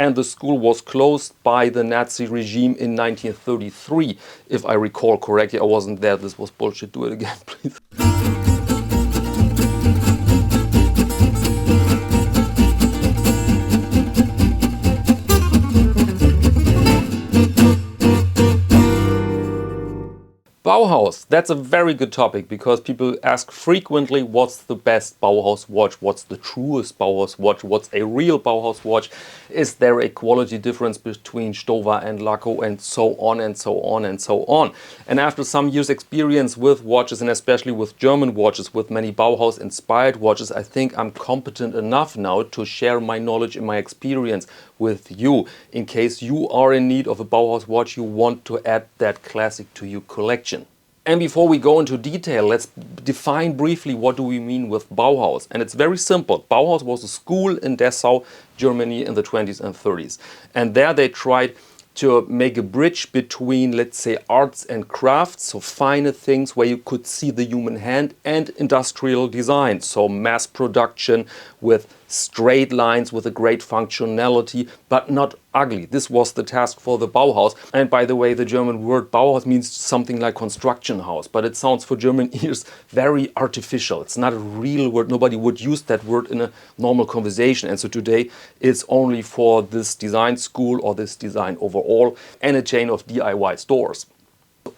and the school was closed by the Nazi regime in 1933, if I recall correctly. I wasn't there, this was bullshit, do it again, please. Bauhaus, that's a very good topic because people ask frequently what's the best Bauhaus watch, what's the truest Bauhaus watch, what's a real Bauhaus watch, is there a quality difference between Stova and Laco, and so on and so on and so on. And after some years experience with watches, and especially with German watches, with many Bauhaus-inspired watches, I think I'm competent enough now to share my knowledge and my experience with you, in case you are in need of a Bauhaus watch, you want to add that classic to your collection. And before we go into detail, let's define briefly what do we mean with Bauhaus. And it's very simple. Bauhaus was a school in Dessau, Germany in the 20s and 30s. And there they tried to make a bridge between, let's say, arts and crafts, so finer things where you could see the human hand, and industrial design, so mass production with straight lines with a great functionality, but not ugly. This was the task for the Bauhaus. And by the way, the German word Bauhaus means something like construction house, but it sounds for German ears very artificial. It's not a real word. Nobody would use that word in a normal conversation. And so today it's only for this design school or this design overall and a chain of DIY stores.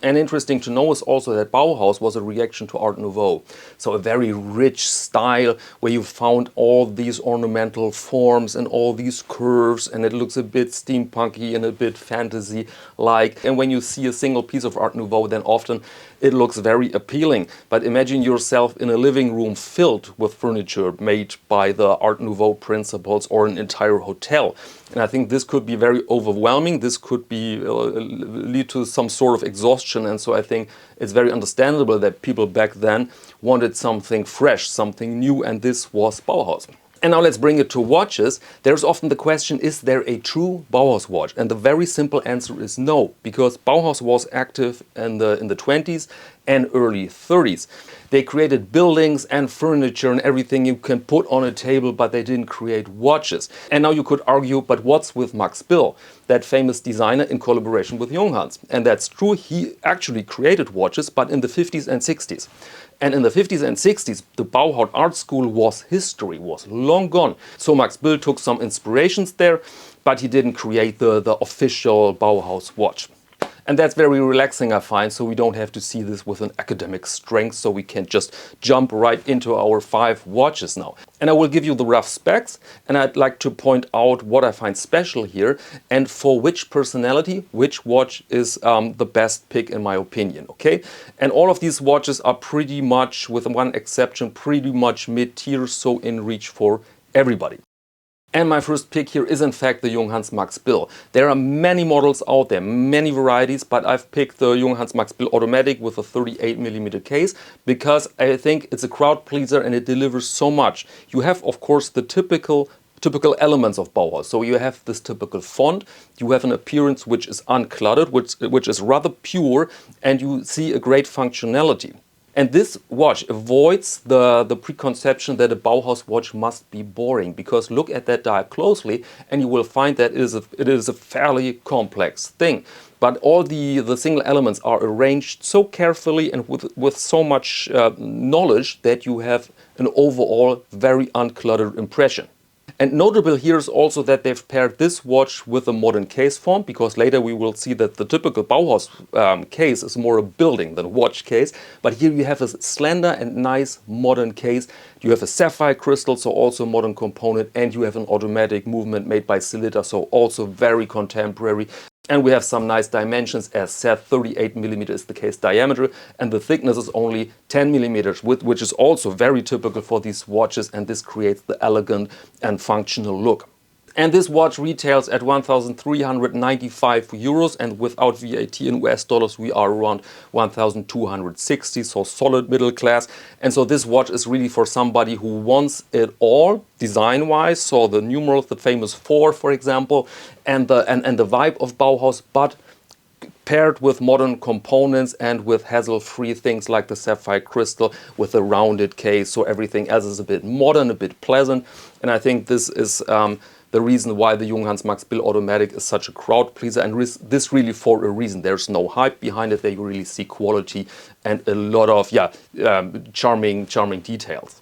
And interesting to know is also that Bauhaus was a reaction to Art Nouveau. So a very rich style where you found all these ornamental forms and all these curves, and it looks a bit steampunky and a bit fantasy-like. And when you see a single piece of Art Nouveau, then often it looks very appealing. But imagine yourself in a living room filled with furniture made by the Art Nouveau principles, or an entire hotel. And I think this could be very overwhelming. This could be lead to some sort of exhaustion. And so I think it's very understandable that people back then wanted something fresh, something new, and this was Bauhaus. And now let's bring it to watches. There's often the question, is there a true Bauhaus watch? And the very simple answer is no, because Bauhaus was active in the 20s and early 30s. They created buildings and furniture and everything you can put on a table, but they didn't create watches. And now you could argue, but what's with Maxbill, that famous designer in collaboration with Junghans? And that's true, he actually created watches, but in the 50s and 60s. And in the 50s and 60s, the Bauhaus art school was history, was long gone. So Maxbill took some inspirations there, but he didn't create the official Bauhaus watch. And that's very relaxing, I find, so we don't have to see this with an academic strength, so we can just jump right into our 5 watches now. And I will give you the rough specs, and I'd like to point out what I find special here, and for which personality, which watch is the best pick in my opinion, okay? And all of these watches are pretty much, with one exception, pretty much mid-tier, so in reach for everybody. And my first pick here is in fact the Junghans Maxbill. There are many models out there, many varieties, but I've picked the Junghans Maxbill Automatic with a 38mm case because I think it's a crowd pleaser and it delivers so much. You have, of course, the typical elements of Bauhaus. So you have this typical font, you have an appearance which is uncluttered, which is rather pure, and you see a great functionality. And this watch avoids the preconception that a Bauhaus watch must be boring, because look at that dial closely and you will find that it is a fairly complex thing. But all the single elements are arranged so carefully and with so much knowledge that you have an overall very uncluttered impression. And notable here is also that they've paired this watch with a modern case form, because later we will see that the typical Bauhaus case is more a building than a watch case. But here you have a slender and nice modern case. You have a sapphire crystal, so also a modern component, and you have an automatic movement made by Silitta, so also very contemporary. And we have some nice dimensions. As said, 38mm is the case diameter, and the thickness is only 10mm, which is also very typical for these watches, and this creates the elegant and functional look. And this watch retails at 1,395 euros, and without VAT in US dollars we are around 1,260, so solid middle class. And so this watch is really for somebody who wants it all design wise, so the numerals, the famous 4 for example, and the vibe of Bauhaus, but paired with modern components and with hassle-free things like the sapphire crystal with a rounded case, so everything else is a bit modern, a bit pleasant. And I think this is the reason why the Junghans Maxbill automatic is such a crowd pleaser, and this really for a reason. There's no hype behind it. They really see quality and a lot of charming details.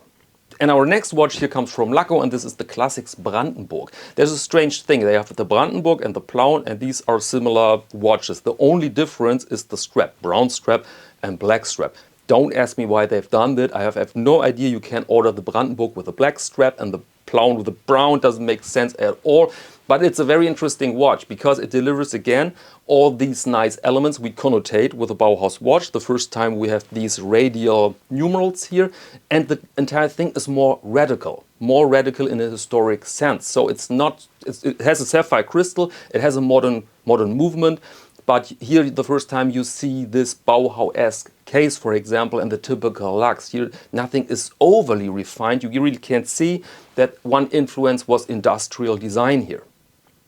And our next watch here comes from Laco, and this is the Classics Brandenburg. There's a strange thing. They have the Brandenburg and the Plauen, and these are similar watches. The only difference is the strap, brown strap and black strap. Don't ask me why they've done that. I have no idea. You can order the Brandenburg with a black strap and the Plauen with the brown. Doesn't make sense at all. But it's a very interesting watch because it delivers again all these nice elements we connotate with a Bauhaus watch. The first time we have these radial numerals here, and the entire thing is more radical in a historic sense. So it has a sapphire crystal, it has a modern movement. But here, the first time you see this Bauhaus-esque case, for example, and the typical lux, here nothing is overly refined. You really can't see that one influence was industrial design here.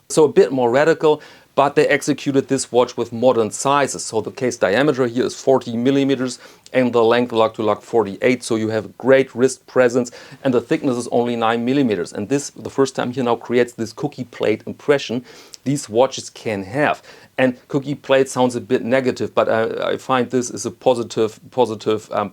So a bit more radical, but they executed this watch with modern sizes. So the case diameter here is 40 millimeters and the length lug to lug 48. So you have great wrist presence, and the thickness is only 9 millimeters. And this, the first time here now, creates this cookie plate impression these watches can have. And cookie plate sounds a bit negative, but I find this is a positive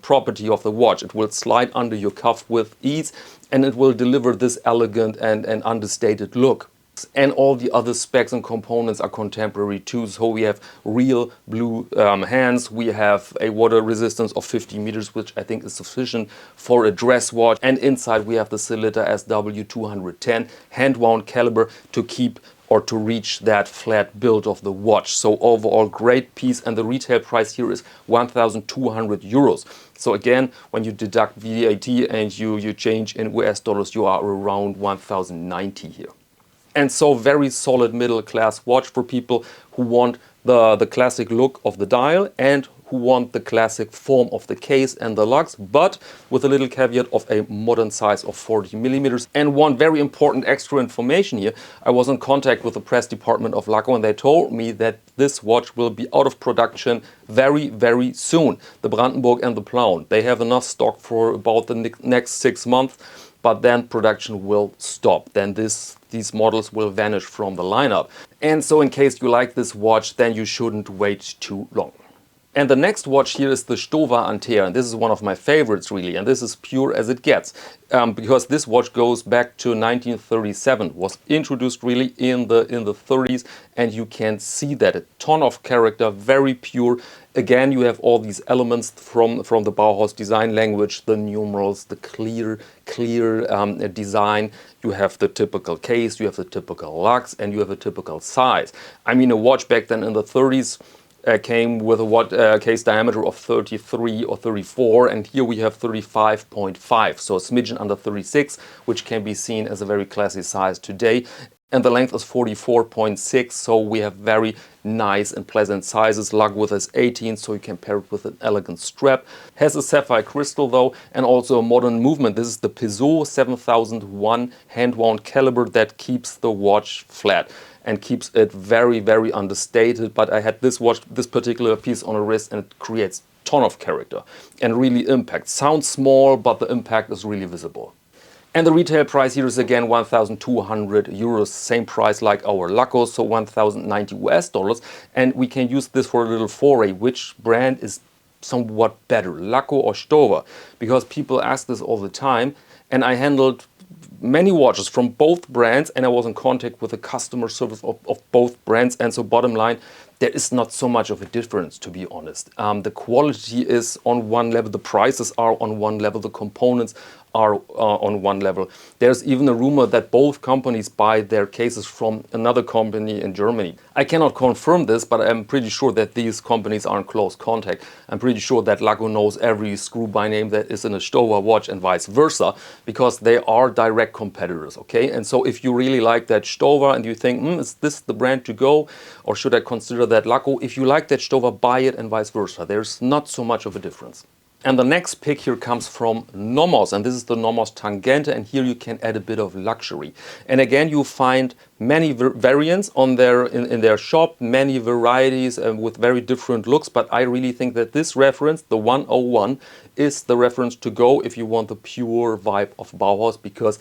property of the watch. It will slide under your cuff with ease, and it will deliver this elegant and understated look. And all the other specs and components are contemporary too. So we have real blue hands, we have a water resistance of 50 meters, which I think is sufficient for a dress watch. And inside we have the Sellita SW210 hand-wound caliber to keep or to reach that flat build of the watch. So overall great piece, and the retail price here is 1,200 euros. So again, when you deduct VAT and you change in US dollars, you are around 1,090 here. And so very solid middle class watch for people who want the classic look of the dial and who want the classic form of the case and the lugs, but with a little caveat of a modern size of 40 millimeters. And one very important extra information here, I was in contact with the press department of Laco, and they told me that this watch will be out of production very, very soon. The Brandenburg and the Plauen. They have enough stock for about the next 6 months, but then production will stop. Then these models will vanish from the lineup. And so in case you like this watch, then you shouldn't wait too long. And the next watch here is the Stova Antier, and this is one of my favorites really, and this is pure as it gets, because this watch goes back to 1937, was introduced really in the 30s, and you can see that a ton of character, very pure. Again, you have all these elements from the Bauhaus design language, the numerals, the clear design. You have the typical case, you have the typical lux, and you have a typical size. I mean, a watch back then in the 30s came with a case diameter of 33 or 34, and here we have 35.5, so a smidgen under 36, which can be seen as a very classy size today. And the length is 44.6, so we have very nice and pleasant sizes. Lug width is 18, so you can pair it with an elegant strap. Has a sapphire crystal though, and also a modern movement. This is the Peugeot 7001 hand-wound caliber that keeps the watch flat and keeps it very, very understated. But I had this watch, this particular piece on a wrist, and it creates a ton of character and really impact. Sounds small, but the impact is really visible. And the retail price here is again 1,200 euros, same price like our Laco, so 1,090 US dollars. And we can use this for a little foray. Which brand is somewhat better, Laco or Stowa? Because people ask this all the time, and I handled many watches from both brands, and I was in contact with the customer service of both brands. And so bottom line, there is not so much of a difference, to be honest. The quality is on one level, the prices are on one level, the components are on one level. There's even a rumor that both companies buy their cases from another company in Germany. I cannot confirm this, but I'm pretty sure that these companies are in close contact. I'm pretty sure that Laco knows every screw by name that is in a Stowa watch and vice versa, because they are direct competitors, okay? And so if you really like that Stowa and you think, is this the brand to go, or should I consider that Laco? If you like that Stowa, buy it, and vice versa. There's not so much of a difference. And the next pick here comes from Nomos, and this is the Nomos Tangente, and here you can add a bit of luxury. And again, you find many variants on in their shop, many varieties with very different looks, but I really think that this reference, the 101, is the reference to go if you want the pure vibe of Bauhaus, because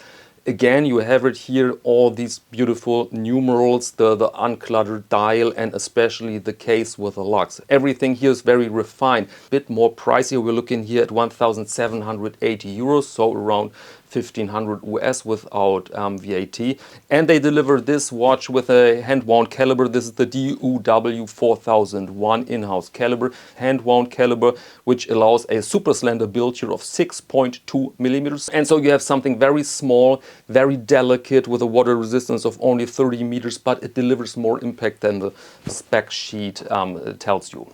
Again, you have it here, all these beautiful numerals, the uncluttered dial, and especially the case with the locks. Everything here is very refined. A bit more pricey. We're looking here at 1,780 euros, so around 1,500 US without VAT. And they deliver this watch with a hand-wound caliber. This is the DUW 4001 in-house caliber, hand-wound caliber, which allows a super slender build here of 6.2 millimeters. And so you have something very small, very delicate, with a water resistance of only 30 meters, but it delivers more impact than the spec sheet tells you.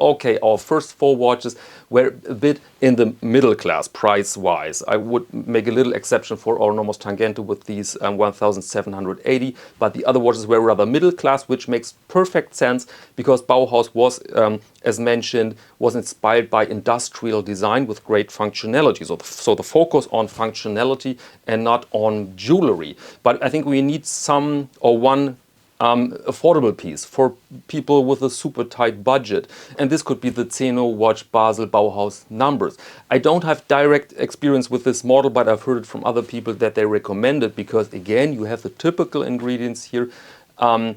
Okay, our first 4 watches were a bit in the middle class price-wise. I would make a little exception for our Nomos Tangente with these 1,780, but the other watches were rather middle class, which makes perfect sense because Bauhaus was, as mentioned, was inspired by industrial design with great functionality. So the focus on functionality and not on jewelry. But I think we need some or one affordable piece for people with a super tight budget, and this could be the Zeno watch Basel Bauhaus numbers. I don't have direct experience with this model, but I've heard it from other people that they recommend it because, again, you have the typical ingredients here, the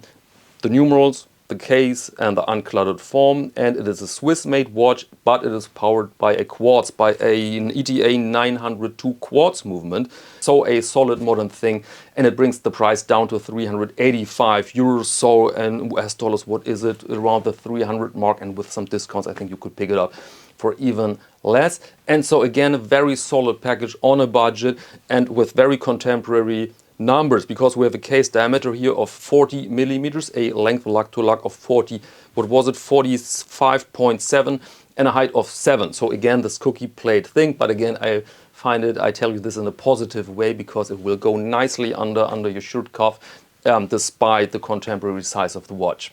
numerals, the case, and the uncluttered form, and it is a Swiss-made watch, but it is powered by a quartz, by an ETA 902 quartz movement, so a solid modern thing, and it brings the price down to 385 euros, so in US dollars, what is it, around the 300 mark, and with some discounts I think you could pick it up for even less. And so again, a very solid package on a budget and with very contemporary numbers, because we have a case diameter here of 40 millimeters, a length lug to lug of 40, what was it, 45.7, and a height of 7. So again, this cookie plate thing, but again, I find it, I tell you this in a positive way, because it will go nicely under your shirt cuff, despite the contemporary size of the watch.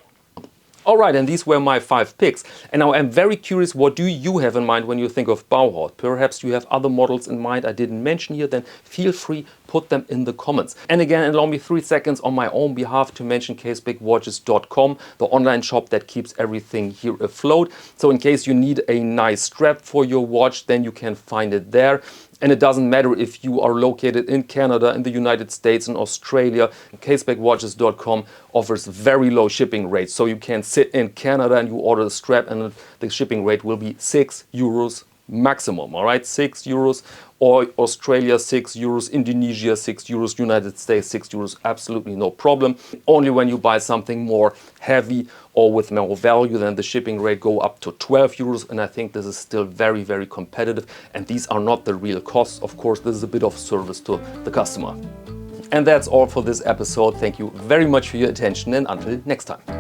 Alright, and these were my 5 picks. And now I'm very curious, what do you have in mind when you think of Bauhaus? Perhaps you have other models in mind I didn't mention here, then feel free, put them in the comments. And again, allow me 3 seconds on my own behalf to mention casebackwatches.com, the online shop that keeps everything here afloat. So in case you need a nice strap for your watch, then you can find it there. And it doesn't matter if you are located in Canada, in the United States, in Australia. Casebackwatches.com offers very low shipping rates. So you can sit in Canada and you order a strap and the shipping rate will be 6 euros maximum. All right, 6 euros. Or Australia 6 euros, Indonesia 6 euros, United States 6 euros, absolutely no problem. Only when you buy something more heavy or with more value, then the shipping rate go up to 12 euros, and I think this is still very, very competitive. And these are not the real costs. Of course, this is a bit of service to the customer. And that's all for this episode. Thank you very much for your attention, and until next time.